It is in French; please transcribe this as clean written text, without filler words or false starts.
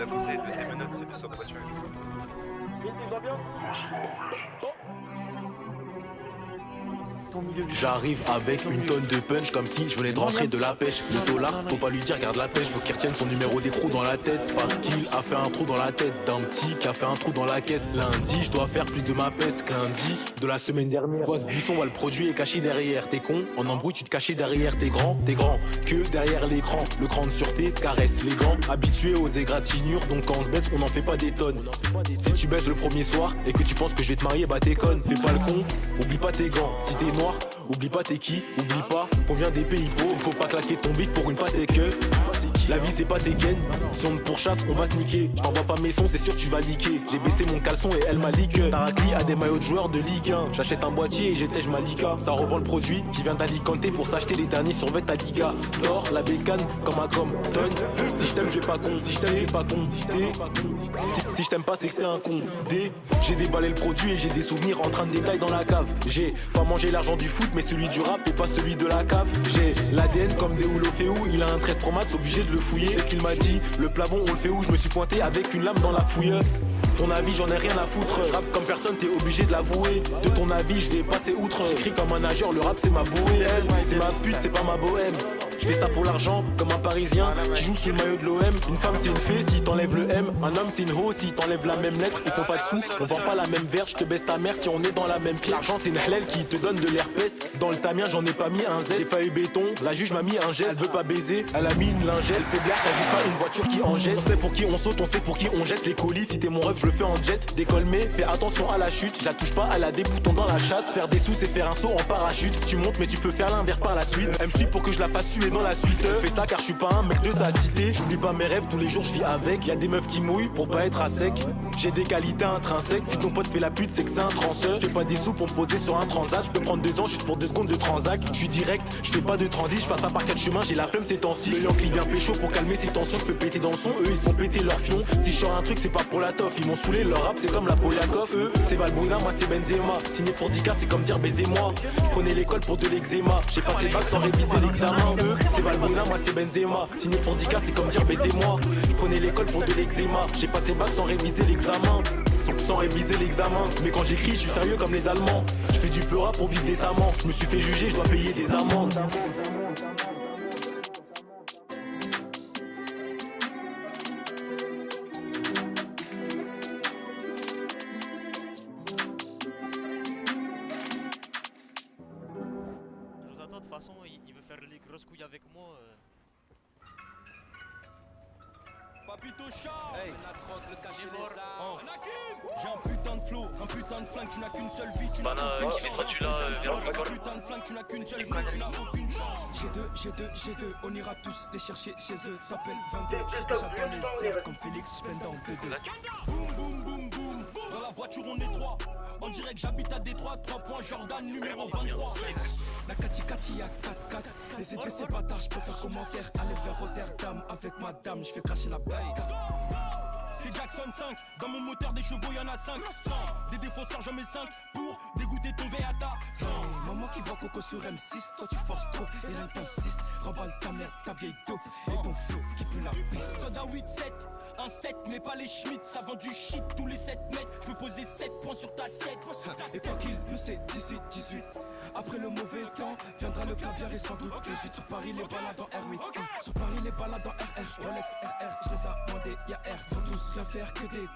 la bouteille de menottes, c'est sur voiture. J'arrive avec une tonne de punch comme si je venais de rentrer de la pêche. Le dollar, faut pas lui dire garde la pêche, faut qu'il retienne son numéro d'écrou dans la tête. Parce qu'il a fait un trou dans la tête d'un petit qui a fait un trou dans la caisse. Lundi, je dois faire plus de ma peste que lundi de la semaine dernière. Toi, ce buisson, le produit est caché derrière. T'es con, en embrouille, tu te cachais derrière. T'es grand que derrière l'écran. Le cran de sûreté caresse les gants. Habitué aux égratignures, donc quand on se baisse, on n'en fait pas des tonnes. Si tu baisses le premier soir et que tu penses que je vais te marier, bah t'es conne. Fais pas le con, oublie pas tes gants. Si t'es noir, oublie pas t'es qui, oublie pas qu'on vient des pays pauvres. Faut pas claquer ton bif pour une pâte et que la vie c'est pas tes gains. Si on te pourchasse on va te niquer. J't'envoie pas mes sons, c'est sûr tu vas liquer. J'ai baissé mon caleçon et elle m'a liqué. Tarakli a des maillots de joueurs de Ligue 1. J'achète un boîtier et j'étège ma Liga. Ça revend le produit qui vient d'Alicante pour s'acheter les derniers survêtements à Liga. L'or, la bécane, comme un Compton. Si j't'aime je vais pas con, si j't'aime pas con. Si j't'aime pas c'est que t'es un con. J'ai déballé le produit et j'ai des souvenirs en train de détailler dans la cave. J'ai pas mangé l'argent du foot mais celui du rap et pas celui de la cave. J'ai l'ADN comme des Deulofeu. Il a un 13 Pro Max, obligé de le fouiller. Dès qu'il m'a dit le plafond on le fait où, je me suis pointé avec une lame dans la fouille. Ton avis j'en ai rien à foutre. Rap comme personne t'es obligé de l'avouer. De ton avis je vais passer outre. J'écris comme un nageur, le rap c'est ma bouée. Elle c'est ma pute, c'est pas ma bohème. Je fais ça pour l'argent, comme un parisien qui joue sous le maillot de l'OM. Une femme c'est une fée si t'enlèves le M. Un homme c'est une ho si t'enlèves la même lettre. Ils font pas de sous, on vend pas la même verge. Je te baisse ta mère si on est dans la même pièce. L'argent c'est une halal qui te donne de l'herpès. Dans le tamien j'en ai pas mis un Z. J'ai pas eu béton, la juge m'a mis un geste. Elle veut pas baiser, elle a mis une lingette. Elle fait blague, t'as juste pas une voiture qui en jette. On sait pour qui on saute, on sait pour qui on jette les colis. Si t'es mon rêve je le fais en jet. Décolle mais fais attention à la chute. Je la touche pas, elle a des boutons dans la chatte. Faire des sous c'est faire un saut en parachute. Tu montes mais tu peux faire l'inverse par la suite. Elle me suit pour que je la fasse suer dans la suite. Fais ça car je suis pas un mec de sa cité. J'oublie pas mes rêves, tous les jours je vis avec. Y'a des meufs qui mouillent pour pas être à sec. J'ai des qualités intrinsèques. Si ton pote fait la pute c'est que c'est un transeur. J'ai pas des sous pour me poser sur un transat. Je peux prendre 2 ans juste pour 2 secondes de transac. Je suis direct, je fais pas de transit. Je passe pas par 4 chemins, j'ai la flemme ces temps-ci. Le Yankee vient pécho pour calmer ses tensions. Je peux péter dans le son, eux ils sont pété leur fion. Si je sors un truc c'est pas pour la toffe. Ils m'ont saoulé, leur rap c'est comme la Poliakov. Eux c'est Valbuena, moi c'est Benzema. Signé pour 10K c'est comme dire baisez-moi. Je prenais l'école pour de l'eczéma. J'ai passé le bac sans réviser l'examen. Eux c'est Valbuena, moi c'est Benzema. Signé pour 10K c'est comme dire baisez-moi. Je prenais l'école pour de l'eczéma. J'ai passé le bac sans réviser l'examen. Sans réviser l'examen. Mais quand j'écris je suis sérieux comme les Allemands. Je fais du peu rap pour vivre décemment. Je me suis fait juger, je dois payer des amendes. De toute façon, il veut faire les grosses couilles avec moi. Papito Char, hey. la drogue, le cachet, les armes. J'ai un putain de flow, un putain de flingue, tu n'as qu'une seule vie, tu n'as Bana, aucune qui chance. fait tu là, vers le Un col. putain de flingue, tu n'as qu'une seule vie, tu n'as aucune chance. G2, on ira tous les chercher chez eux. T'appelles 22, je suis déjà dans les airs comme Félix, je peine dans 2-2. Boum, boum, boum, boum. Dans la voiture, on est 3. On dirait que j'habite à Détroit, 3 points, Jordan, numéro 23. La Kati à 4-4. Les aider ces bâtards, je peux faire commentaire. Aller vers Rotterdam avec madame, je fais cracher la blague. C'est Jackson 5, dans mon moteur des chevaux y'en a 5. Des défenseurs j'en mets 5 pour dégoûter ton Veata. Hey, maman qui voit Coco sur M6, toi tu forces trop et rien t'insiste. Remballe ta mère, ta vieille dope et ton flow qui pue la pisse. Soda 8-7, un 7 mais pas les Schmitt. Ça vend du shit tous les 7 mètres. Je veux poser 7 points sur ta tête. Et quoi qu'il nous c'est 18. Après le mauvais temps, viendra le caviar et sans doute le 8. Sur Paris les balades en R8. Sur Paris les balades en RR. Rolex RR, je les ai demandé, y'a R. Faut tous rien faire que des